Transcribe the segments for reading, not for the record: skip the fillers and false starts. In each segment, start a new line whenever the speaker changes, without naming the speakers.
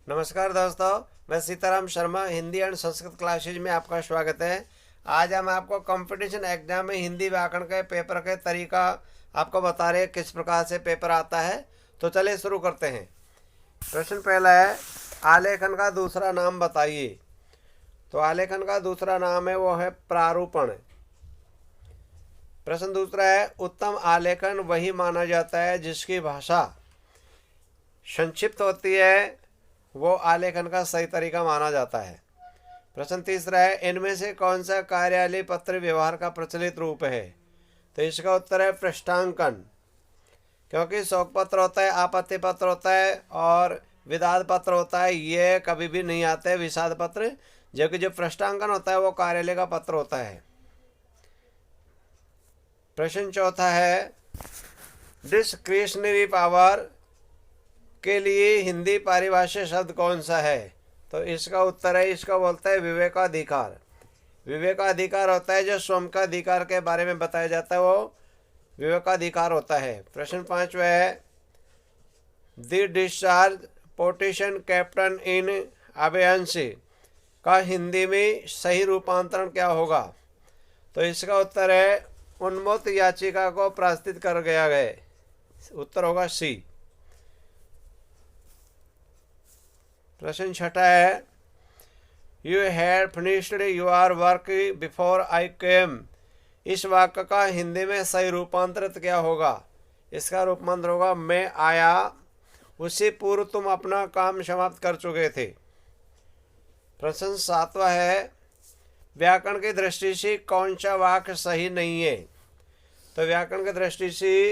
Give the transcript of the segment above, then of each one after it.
नमस्कार दोस्तों, मैं सीताराम शर्मा हिंदी एंड संस्कृत क्लासेज में आपका स्वागत है। आज हम आपको कंपटीशन एग्जाम में हिंदी व्याकरण के पेपर के तरीका आपको बता रहे हैं किस प्रकार से पेपर आता है। तो चलिए शुरू करते हैं। प्रश्न पहला है, आलेखन का दूसरा नाम बताइए। तो आलेखन का दूसरा नाम है वो है प्रारूपण। प्रश्न दूसरा है, उत्तम आलेखन वही माना जाता है जिसकी भाषा संक्षिप्त होती है, वो आलेखन का सही तरीका माना जाता है। प्रश्न तीसरा है, इनमें से कौन सा कार्यालय पत्र व्यवहार का प्रचलित रूप है। तो इसका उत्तर है पृष्ठांकन, क्योंकि शोक पत्र होता है, आपत्ति पत्र होता है और विदाद पत्र होता है, ये कभी भी नहीं आते विषाद पत्र, जबकि जो पृष्ठांकन होता है वो कार्यालय का पत्र होता है। प्रश्न चौथा है, डिस्क्रिशनरी पावर के लिए हिंदी पारिभाषिक शब्द कौन सा है। तो इसका उत्तर है, इसका बोलता है विवेकाधिकार। विवेकाधिकार होता है जो स्वयं का अधिकार के बारे में बताया जाता है, वो विवेकाधिकार होता है। प्रश्न पांचवा है, द डिस्चार्ज पोर्टिशन कैप्टन इन अभयंश का हिंदी में सही रूपांतरण क्या होगा। तो इसका उत्तर है, उन्मत्त याचिका को प्रस्तुत कर गया गए। उत्तर होगा सी। प्रश्न छठा है, you had finished your work before I came. इस वाक्य का हिंदी में सही रूपांतरित क्या होगा। इसका रूपांतर होगा, मैं आया उससे पूर्व तुम अपना काम समाप्त कर चुके थे। प्रश्न सातवां है, व्याकरण की दृष्टि से कौन सा वाक्य सही नहीं है। तो व्याकरण की दृष्टि से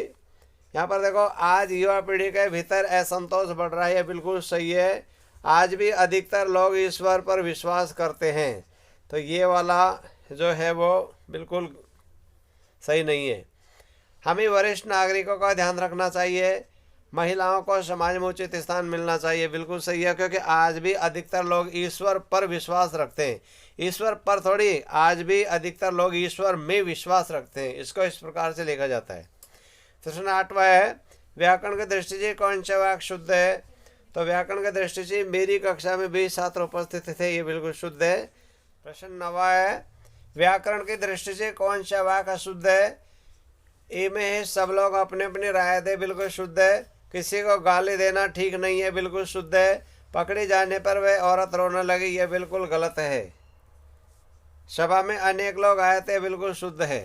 यहाँ पर देखो, आज युवा पीढ़ी के भीतर असंतोष बढ़ रहा है, यह बिल्कुल सही है। आज भी अधिकतर लोग ईश्वर पर विश्वास करते हैं, तो ये वाला जो है वो बिल्कुल सही नहीं है। हमें वरिष्ठ नागरिकों का ध्यान रखना चाहिए, महिलाओं को समाज में उचित स्थान मिलना चाहिए, बिल्कुल सही है, क्योंकि आज भी अधिकतर लोग ईश्वर पर विश्वास रखते हैं। ईश्वर पर थोड़ी, आज भी अधिकतर लोग ईश्वर में विश्वास रखते हैं, इसको इस प्रकार से लिखा जाता है। प्रश्न आठवां है, व्याकरण की दृष्टि से कौन सा वाक्य शुद्ध है। तो व्याकरण की दृष्टि से मेरी कक्षा में भी छात्र उपस्थित थे, ये बिल्कुल शुद्ध है। प्रश्न नवा है, व्याकरण की दृष्टि से कौन सा वाक्य शुद्ध है। ए में है, सब लोग अपने अपनी राय दे, बिल्कुल शुद्ध है। किसी को गाली देना ठीक नहीं है, बिल्कुल शुद्ध है। पकड़ी जाने पर वह औरत रोने लगी, यह बिल्कुल गलत है। सभा में अनेक लोग आए थे, बिल्कुल शुद्ध है।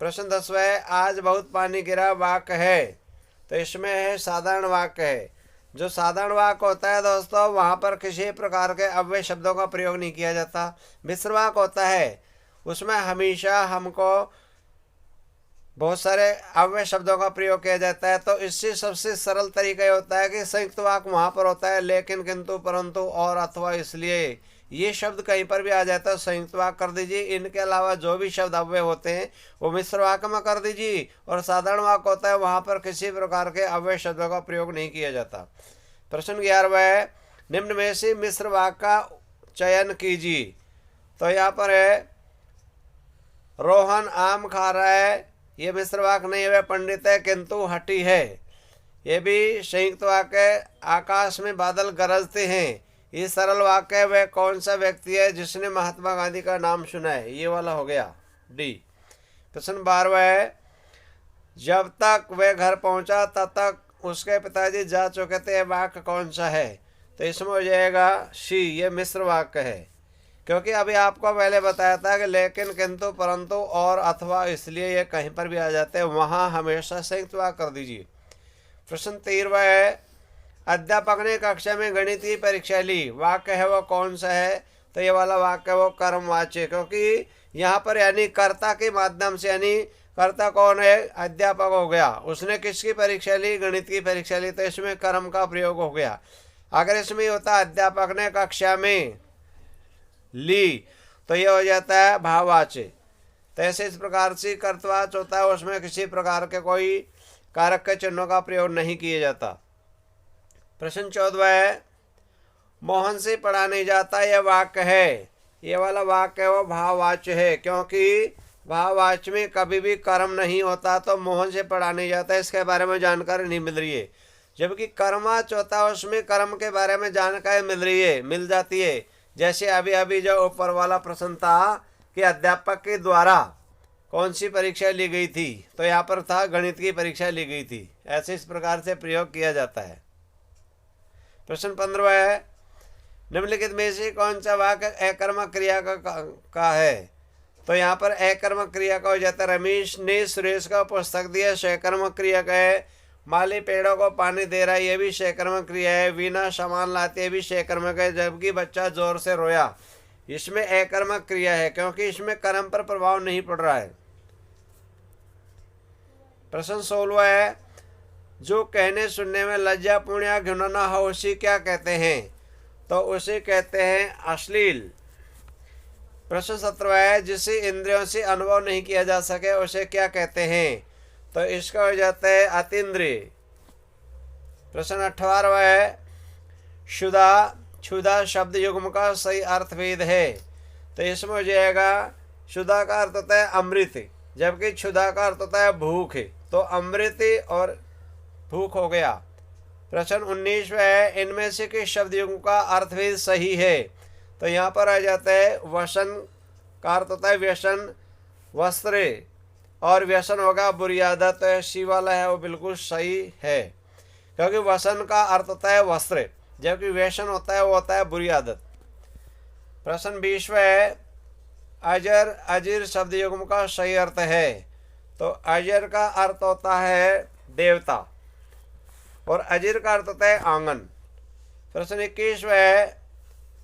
प्रश्न 10वां है, आज बहुत पानी गिरा वाक्य है। तो इसमें है साधारण वाक्य है। जो साधारण वाक्य होता है दोस्तों, वहाँ पर किसी प्रकार के अव्यय शब्दों का प्रयोग नहीं किया जाता। मिश्र वाक्य होता है, उसमें हमेशा हमको बहुत सारे अव्यय शब्दों का प्रयोग किया जाता है। तो इससे सबसे सरल तरीका ये होता है कि संयुक्त वाक्य वहाँ पर होता है, लेकिन, किंतु, परंतु और अथवा, इसलिए ये शब्द कहीं पर भी आ जाता है, संयुक्त वाक्य कर दीजिए। इनके अलावा जो भी शब्द अव्यय होते हैं वो मिश्र वाक्य में कर दीजिए, और साधारण वाक्य होता है वहाँ पर किसी प्रकार के अव्यय शब्दों का प्रयोग नहीं किया जाता। प्रश्न 11वां है, निम्न में से मिश्र वाक्य का चयन कीजिए। तो यहाँ पर है, रोहन आम खा रहा है, ये मिश्र वाक्य नहीं है, वह पंडित है किंतु हठी है। ये भी संयुक्त वाक्य, आकाश में बादल गरजते हैं, ये सरल वाक्य है। वह कौन सा व्यक्ति है जिसने महात्मा गांधी का नाम सुना है, ये वाला हो गया डी। प्रश्न 12वां है, जब तक वह घर पहुंचा तब तक उसके पिताजी जा चुके थे, वाक्य कौन सा है। तो इसमें हो जाएगा सी, ये मिश्र वाक्य है, क्योंकि अभी आपको पहले बताया था कि लेकिन, किंतु, परंतु और अथवा, इसलिए ये कहीं पर भी आ जाते हैं, वहाँ हमेशा संयुक्त वाक्य कर दीजिए। प्रश्न 13वां है, अध्यापक ने कक्षा में गणित की परीक्षा ली, वाक्य है वो कौन सा है। तो ये वाला वाक्य वो कर्मवाच्य, क्योंकि यहाँ पर यानी कर्ता के माध्यम से, यानी कर्ता कौन है, अध्यापक हो गया, उसने किसकी परीक्षा ली, गणित की परीक्षा ली, तो इसमें कर्म का प्रयोग हो गया। अगर इसमें होता अध्यापक ने कक्षा में ली, तो ये हो जाता है भाववाच्य। तो ऐसे इस प्रकार से कर्तवाच्य होता है, उसमें किसी प्रकार के कोई कारक के चिन्हों का प्रयोग नहीं किया जाता। प्रश्न 14वां है, मोहन से पढ़ा नहीं जाता, यह वाक्य है। ये वाला वाक्य वो भाववाच्य है, क्योंकि भाववाच्य में कभी भी कर्म नहीं होता, तो मोहन से पढ़ा नहीं जाता, इसके बारे में जानकारी नहीं मिल रही है। जबकि कर्मा चौथा उसमें कर्म के बारे में जानकारी मिल जाती है। जैसे अभी अभी जो ऊपर वाला प्रश्न था कि अध्यापक के द्वारा कौन सी परीक्षा ली गई थी, तो यहाँ पर था गणित की परीक्षा ली गई थी। ऐसे इस प्रकार से प्रयोग किया जाता है। प्रश्न 15 है, निम्नलिखित में से कौन सा वाक्य अकर्मक क्रिया का है? तो यहाँ पर अकर्मक क्रिया का हो जाता है रमेश ने सुरेश का पुस्तक दिया, सकर्मक क्रिया का है। माली पेड़ों को पानी दे रहा है, ये भी सकर्मक क्रिया है। वीणा सामान लाती है, भी सकर्मक है। जबकि बच्चा जोर से रोया, इसमें अकर्मक क्रिया है, क्योंकि इसमें कर्म पर प्रभाव नहीं पड़ रहा है। प्रश्न 16 है, जो कहने सुनने में लज्जापूर्ण या घिनौना हो उसे क्या कहते हैं? तो उसे कहते हैं अश्लील। प्रश्न 17 है, जिसे इंद्रियों से अनुभव नहीं किया जा सके उसे क्या कहते हैं? तो इसका हो जाता है अतीन्द्रिय। प्रश्न 18 है, क्षुधा क्षुधा शब्द युग्म का सही अर्थभेद है? तो इसमें हो जाएगा क्षुधा का अर्थ होता है अमृत, जबकि क्षुधा का अर्थ होता है भूख, तो अमृत और भूख हो गया। प्रश्न 19 है, इनमें से किस शब्द युग्म का अर्थभेद सही है? तो यहाँ पर आ जाता है वसन का अर्थ होता है व्यसन, वस्त्र, और व्यसन होगा बुरी आदत। तो सी वाला है वो बिल्कुल सही है, क्योंकि वसन का अर्थ होता है वस्त्र, जबकि व्यसन होता है वो होता है बुरी आदत। प्रश्न 20 है, अजर अजीर शब्द युग्म का सही अर्थ है? तो अजर का अर्थ होता है देवता और अजीर का अर्थ होता है आंगन। प्रश्न 21 है,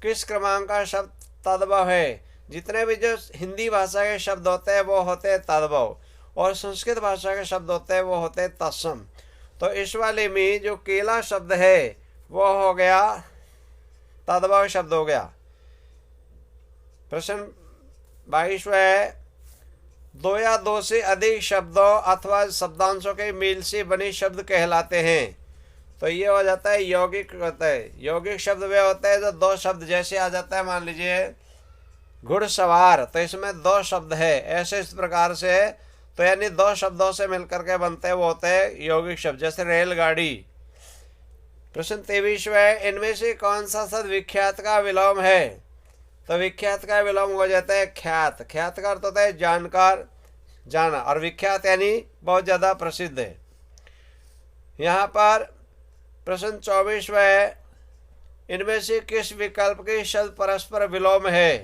किस क्रमांक का शब्द तद्भव है? जितने भी जो हिंदी भाषा के शब्द होते हैं वो होते हैं तद्भव, और संस्कृत भाषा के शब्द होते हैं वो होते हैं तत्सम। तो इस वाले में जो केला शब्द है वो हो गया तद्भव शब्द हो गया। प्रश्न 22 है, दो या दो से अधिक शब्दों अथवा शब्दांशों के मेल से बने शब्द कहलाते हैं? तो ये हो जाता है यौगिक होता है। यौगिक शब्द वे होता है जो दो शब्द जैसे आ जाता है, मान लीजिए घुड़सवार, तो इसमें दो शब्द है, ऐसे इस प्रकार से, तो यानी दो शब्दों से मिलकर के बनते हैं वो होते हैं यौगिक शब्द, जैसे रेलगाड़ी। प्रश्न 23 है, इनमें से कौन सा शब्द विख्यात का विलोम है? तो विख्यात का विलोम हो जाता है ख्यात। ख्यात का अर्थ होता है जानकार, जाना, और विख्यात यानी बहुत ज़्यादा प्रसिद्ध है। यहाँ पर प्रश्न 24 है, इनमें से किस विकल्प के शब्द परस्पर विलोम है?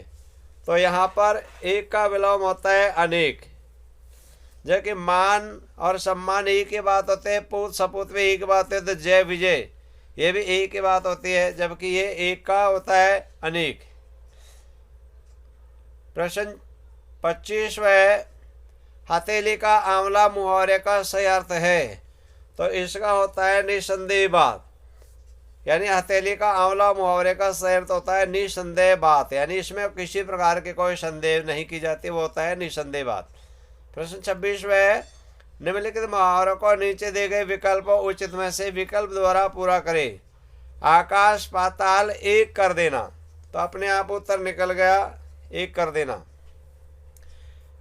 तो यहाँ पर एक का विलोम होता है अनेक, जबकि मान और सम्मान एक ही बात होते हैं, पूत सपूत में एक बात है, तो जय विजय ये भी एक ही बात होती है, जबकि ये एक का होता है अनेक। प्रश्न 25 है, हथेली का आंवला मुहावरे का सही अर्थ है? तो इसका होता है निसंदेह बात, यानी हथेली का आंवला मुहावरे का सही अर्थ होता है निसंदेह बात, यानी इसमें किसी प्रकार की कोई संदेह नहीं की जाती, वो होता है निसंदेह बात। प्रश्न 26 है, निम्नलिखित मुहावरों को नीचे दिए गए विकल्पों उचित में से विकल्प द्वारा पूरा करें। आकाश पाताल एक कर देना, तो अपने आप उत्तर निकल गया, एक कर देना।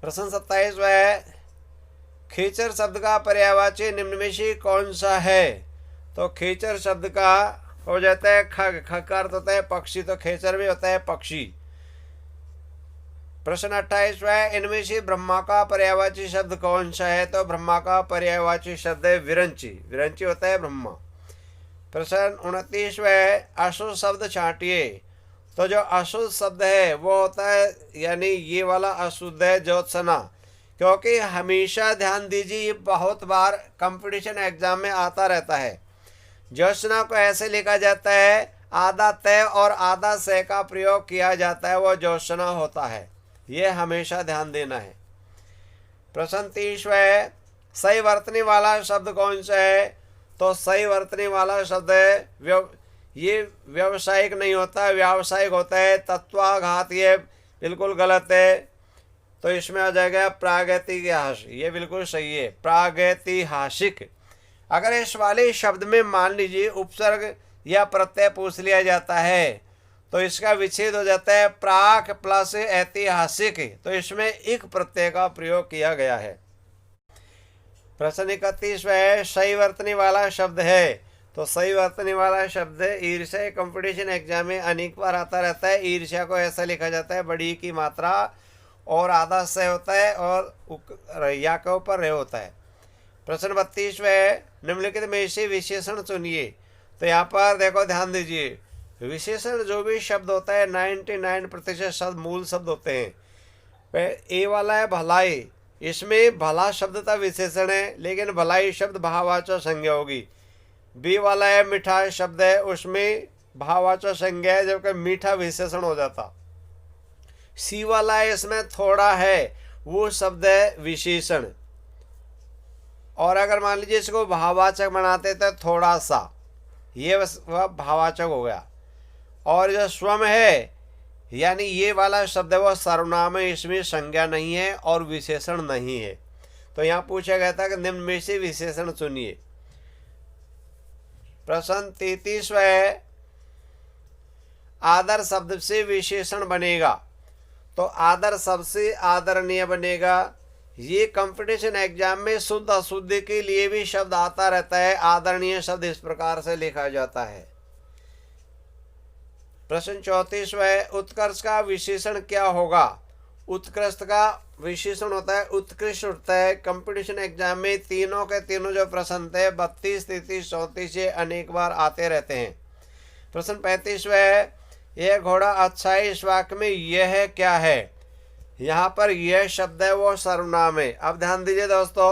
प्रश्न 27 है, खीचर शब्द का पर्यायवाची निम्न में से कौन सा है? तो खीचर शब्द का हो जाता है खग, खग का अर्थ होता है पक्षी, तो खेचर भी होता है पक्षी। प्रश्न 28 है, इनमें से ब्रह्मा का पर्यायवाची शब्द कौन सा है? तो ब्रह्मा का पर्यायवाची शब्द है विरंची, विरंची होता है ब्रह्मा। प्रश्न 29 है, अशुद्ध शब्द छांटिए। तो जो अशुद्ध शब्द है वो होता है, यानी ये वाला अशुद्ध है ज्योत्सना, क्योंकि हमेशा ध्यान दीजिए ये बहुत बार कंपटीशन एग्जाम में आता रहता है। ज्योत्सना को ऐसे लिखा जाता है, आधा तय और आधा से का प्रयोग किया जाता है, वो ज्योत्सना होता है, ये हमेशा ध्यान देना है। प्रश्न 30 है, सही वर्तने वाला शब्द कौन सा है? तो सही वर्तने वाला शब्द है ये व्यावसायिक नहीं होता, व्यावसायिक होता है। तत्वाघात ये बिल्कुल गलत है, तो इसमें आ जाएगा प्रागैतिहासिक, ये बिल्कुल सही है प्रागैतिहासिक। अगर इस वाले शब्द में मान लीजिए उपसर्ग या प्रत्यय पूछ लिया जाता है तो इसका विच्छेद हो जाता है प्राक प्लस ऐतिहासिक, तो इसमें इक प्रत्यय का प्रयोग किया गया है। प्रश्न 31 है, सही वर्तने वाला शब्द है? तो सही वर्तने वाला शब्द है ईर्ष्या। कंपटीशन एग्जाम में अनेक बार आता रहता है। ईर्ष्या को ऐसा लिखा जाता है बड़ी की मात्रा और आधा से होता है और या के ऊपर रे होता है। प्रश्न 32 निम्नलिखित में से विशेषण चुनिए। तो यहाँ पर देखो ध्यान दीजिए, विशेषण जो भी शब्द होता है 99% शब्द मूल शब्द होते हैं। ए वाला है भलाई, इसमें भला शब्द का विशेषण है लेकिन भलाई शब्द भाववाचक संज्ञा होगी। बी वाला है मीठा शब्द है, उसमें भाववाचक संज्ञा है जबकि मीठा विशेषण हो जाता। सी वाला है इसमें थोड़ा है, वो शब्द है विशेषण। और अगर मान लीजिए इसको भाववाचक बनाते तो थोड़ा सा, ये वह भाववाचक हो गया। और जो स्वम है यानी ये वाला शब्द है वो सर्वनाम है, इसमें संज्ञा नहीं है और विशेषण नहीं है। तो यहाँ पूछा गया था कि निम्न में से विशेषण चुनिए। प्रश्न 33 है आदर शब्द से विशेषण बनेगा। तो आदर शब्द से आदरणीय बनेगा। ये कंपटीशन एग्जाम में शुद्ध अशुद्ध के लिए भी शब्द आता रहता है। आदरणीय शब्द इस प्रकार से लिखा जाता है। प्रश्न 34 है उत्कर्ष का विशेषण क्या होगा। उत्कृष्ट का विशेषण होता है उत्कृष्ट होता है। कंपटीशन एग्जाम में तीनों के तीनों जो प्रश्न थे 32, 33, 34 ये अनेक बार आते रहते हैं। प्रश्न 35 है यह घोड़ा अच्छा है, इस वाक्य में यह क्या है। यहाँ पर यह शब्द है वो सर्वनाम है। अब ध्यान दीजिए दोस्तों,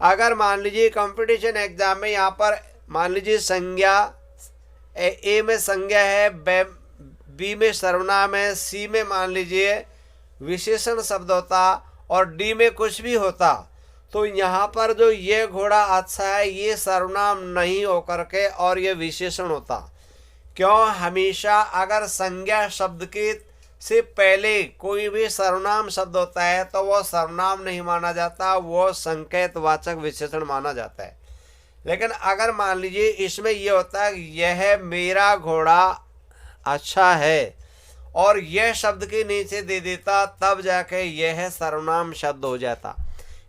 अगर मान लीजिए कंपटीशन एग्जाम में यहाँ पर मान लीजिए संज्ञा ए में संज्ञा है, बी में सर्वनाम है, सी में मान लीजिए विशेषण शब्द होता और डी में कुछ भी होता, तो यहाँ पर जो ये घोड़ा अच्छा है ये सर्वनाम नहीं होकर के और ये विशेषण होता। क्यों? हमेशा अगर संज्ञा शब्द के से पहले कोई भी सर्वनाम शब्द होता है तो वो सर्वनाम नहीं माना जाता, वो संकेतवाचक विशेषण माना जाता है। लेकिन अगर मान लीजिए इसमें ये होता है यह मेरा घोड़ा अच्छा है और यह शब्द के नीचे दे देता, तब जाके यह सर्वनाम शब्द हो जाता।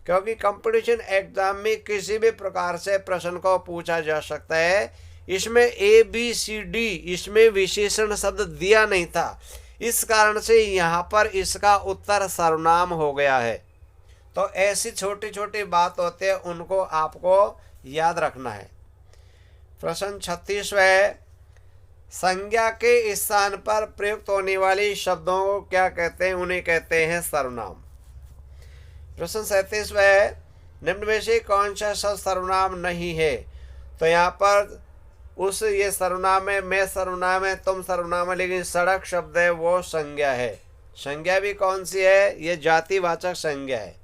क्योंकि कंपटीशन एग्जाम में किसी भी प्रकार से प्रश्न को पूछा जा सकता है। इसमें ए बी सी डी इसमें विशेषण शब्द दिया नहीं था, इस कारण से यहाँ पर इसका उत्तर सर्वनाम हो गया है। तो ऐसी छोटी छोटी बात होते हैं, उनको आपको याद रखना है। प्रश्न 36 है संज्ञा के स्थान पर प्रयुक्त होने वाली शब्दों को क्या कहते हैं। उन्हें कहते हैं सर्वनाम। प्रश्न 37 है निम्न में से कौन सा शब्द सर्वनाम नहीं है। तो यहाँ पर उस ये सर्वनाम है, मैं सर्वनाम है, तुम सर्वनाम है, लेकिन सड़क शब्द है वो संज्ञा है। संज्ञा भी कौन सी है, ये जातिवाचक संज्ञा है।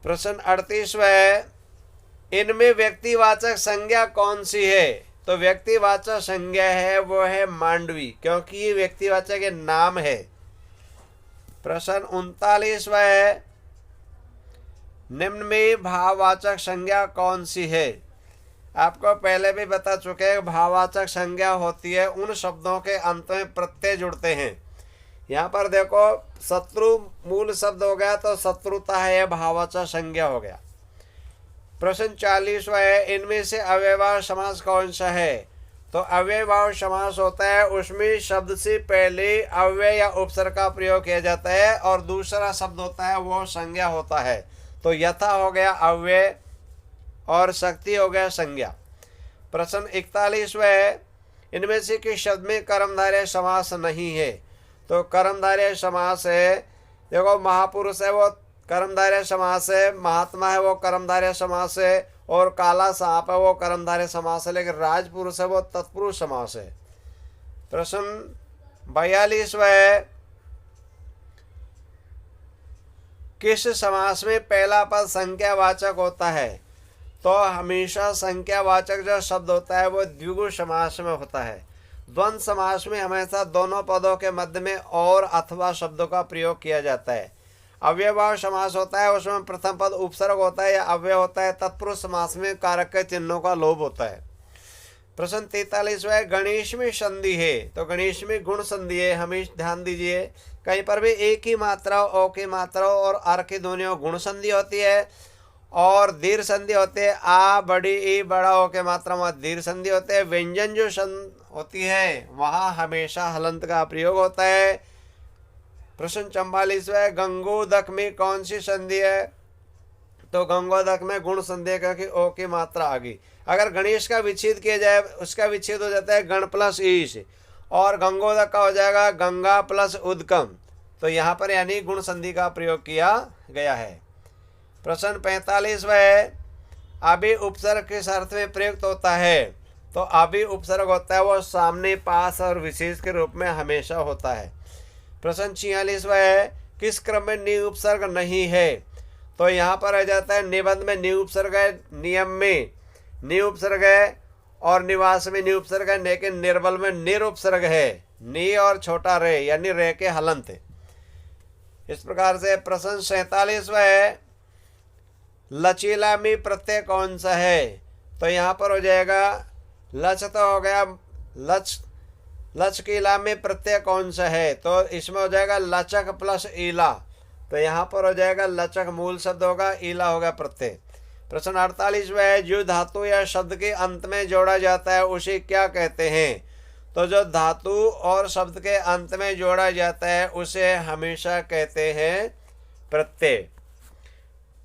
प्रश्न 38 है इनमें व्यक्तिवाचक संज्ञा कौन सी है। तो व्यक्तिवाचक संज्ञा है वो है मांडवी, क्योंकि ये व्यक्तिवाचक नाम है। प्रश्न 39 है निम्न में भाववाचक संज्ञा कौन सी है। आपको पहले भी बता चुके हैं भाववाचक संज्ञा होती है उन शब्दों के अंत में प्रत्यय जुड़ते हैं। यहाँ पर देखो शत्रु मूल शब्द हो गया तो शत्रुता है भाववाचक संज्ञा हो गया। प्रश्न 40 है इनमें से अव्ययभाव समास कौन सा है। तो अव्ययभाव समास होता है उसमें शब्द से पहले अव्यय या उपसर्ग का प्रयोग किया जाता है और दूसरा शब्द होता है वो संज्ञा होता है। तो यथा हो गया अव्यय और शक्ति हो गया संज्ञा। प्रश्न 41 है इनमें से किस शब्द में कर्मधारय समास नहीं है। तो कर्मधारय समास है, देखो महापुरुष है वो कर्मधारय समास है, महात्मा है वो कर्मधारय समास है, और काला सांप है वो कर्मधारय समास है, लेकिन राजपुरुष है वो तत्पुरुष समास है। प्रश्न 42 है किस समास में पहला पद संख्यावाचक होता है। तो हमेशा संख्यावाचक जो शब्द होता है वो द्विगु समास में होता है। द्वंद्व समास में हमेशा दोनों पदों के मध्य में और अथवा शब्दों का प्रयोग किया जाता है। अव्ययभाव समास होता है उसमें प्रथम पद उपसर्ग होता है या अव्यय होता है। तत्पुरुष समास में कारक के चिन्हों का लोप होता है। प्रश्न 43 है गणेश में संधि है। तो गणेश में गुण संधि है, हमेशा ध्यान दीजिए कहीं पर भी एक ही मात्रा ओ की मात्रा और अर की ध्वनियों गुण संधि होती है और दीर्घ संधि होते हैं आ बड़ी ई बड़ा हो के मात्रा में दीर्घ संधि होते हैं। व्यंजन जो होती है वहाँ हमेशा हलंत का प्रयोग होता है। प्रश्न 44वां, गंगोदक में कौन सी संधि है? तो गंगोदक में गुण संधि है क्योंकि ओ की मात्रा आ गई। अगर गणेश का विच्छेद किया जाए उसका विच्छेद हो जाता है गण प्लस ईश, और गंगोदक का हो जाएगा गंगा प्लस उदकम। तो यहाँ पर यानी गुण संधि का प्रयोग किया गया है। प्रश्न 45वां है, अभी उपसर्ग किस अर्थ में प्रयुक्त होता है? तो अभी उपसर्ग होता है वो सामने, पास और विशेष के रूप में हमेशा होता है। प्रश्न 46वां है, किस क्रम में नि उपसर्ग नहीं है? तो यहाँ पर आ जाता है निबंध में नि उपसर्ग है, नियम में नि उपसर्ग है और निवास में नि उपसर्ग है, लेकिन निर्बल में निरुपसर्ग है। नि और छोटा रे यानी रे के हलंत। इस प्रकार से प्रश्न 47वां है, लचीला में प्रत्यय कौन सा है? तो यहाँ पर हो जाएगा लच, तो हो गया लच, लचकीला में प्रत्यय कौन सा है? तो इसमें हो जाएगा लचक प्लस ईला। तो यहाँ पर हो जाएगा लचक मूल शब्द होगा, ईला होगा प्रत्यय। प्रश्न 48वां है, जो धातु या शब्द के अंत में जोड़ा जाता है उसे क्या कहते हैं? तो जो धातु और शब्द के अंत में जोड़ा जाता है उसे हमेशा कहते हैं प्रत्यय।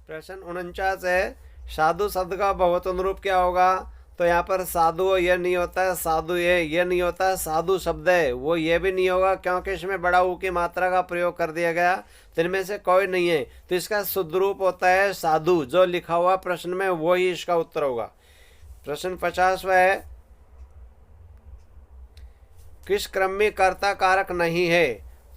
प्रश्न 49 है, साधु शब्द का बहुवचन रूप क्या होगा? तो यहाँ पर साधु ये नहीं होता है, साधु ये नहीं होता है, साधु शब्द है वो ये भी नहीं होगा क्योंकि इसमें बड़ा ऊ की मात्रा का प्रयोग कर दिया गया। तो इनमें से कोई नहीं है, तो इसका शुद्ध रूप होता है साधु। जो लिखा हुआ प्रश्न में वो ही इसका उत्तर होगा। प्रश्न 50वां है, किस क्रम में कर्ता कारक नहीं है?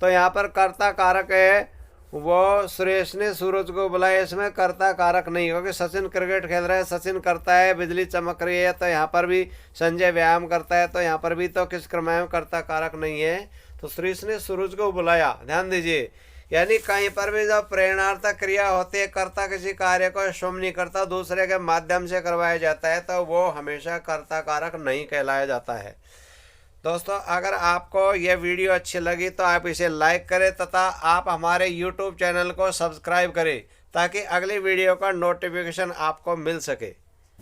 तो यहाँ पर कर्ता कारक है वो सुरेश ने सूरज को बुलाया, इसमें कर्ता कारक नहीं, क्योंकि सचिन क्रिकेट खेल रहा है, सचिन करता है, बिजली चमक रही है, तो यहाँ पर भी संजय व्यायाम करता है, तो यहाँ पर भी तो किस क्रम में कर्ता कारक नहीं है। तो सुरेश ने सूरज को बुलाया, ध्यान दीजिए, यानी कहीं पर भी जब प्रेरणार्थक क्रिया होती है, कर्ता किसी कार्य को स्वयं नहीं करता, दूसरे के माध्यम से करवाया जाता है, तो वो हमेशा कर्ता कारक नहीं कहलाया जाता है। दोस्तों, अगर आपको यह वीडियो अच्छी लगी तो आप इसे लाइक करें तथा आप हमारे YouTube चैनल को सब्सक्राइब करें ताकि अगली वीडियो का नोटिफिकेशन आपको मिल सके।